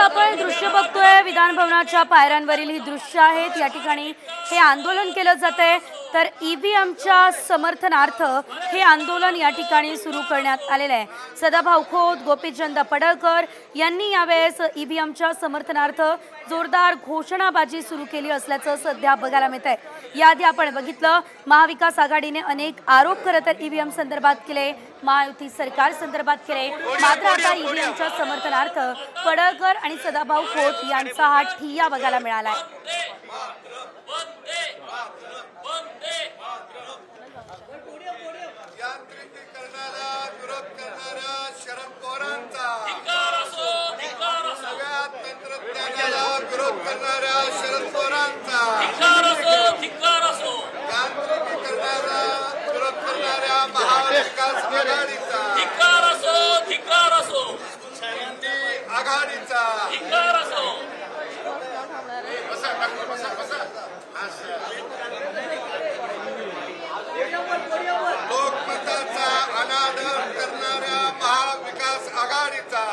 आपण दृश्य बघतोय विधान भवनाच्या पायऱ्यांवरील ही दृश्य आहेत। या ठिकाणी हे आंदोलन केलं जातंय, तर ईव्हीएमच्या समर्थनार्थ हे आंदोलन या ठिकाणी सुरू करण्यात आलेलं आहे। सदाभाऊ खोत, गोपीचंद पडळकर यांनी यावेळेस ईव्हीएमच्या समर्थनार्थ जोरदार घोषणाबाजी सुरू केली असल्याचं सध्या बघायला मिळत आहे। याआधी आपण बघितलं महाविकास आघाडीने अनेक आरोप खरं तर ईव्हीएम संदर्भात केले, महायुती सरकार संदर्भात केले, मात्र आता ईव्हीएमच्या समर्थनार्थ पडळकर आणि सदाभाऊ खोत यांचा हा ठिय्या बघायला मिळाला आहे। लोकमताचा अनादर करणाऱ्या महाविकास आघाडीचा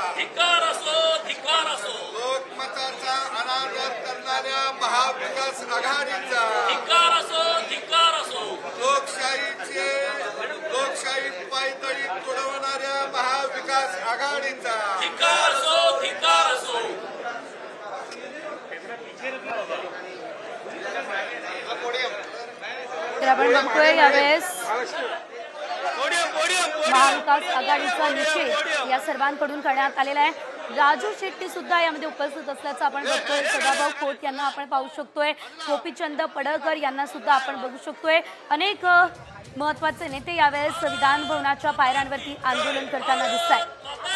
लोकमताचा अनादर करणाऱ्या महाविकास आघाडीचा लोकशाही पायदळी तुडवणाऱ्या महाविकास आघाडीचा आपण बघतोय यावेळेस महाविकास आघाडीचा निषेध या सर्वांकडून करण्यात आलेला आहे। राजू शेट्टी सुद्धा यामध्ये उपस्थित असल्याचं आपण बघतोय। सदाभाऊ खोत यांना आपण पाहू शकतोय, गोपीचंद पडळकर यांना सुद्धा आपण बघू शकतोय। अनेक महत्त्वाचे नेते यावेळेस विधान भवनाच्या पायऱ्यांवरती आंदोलन करताना दिसत आहेत।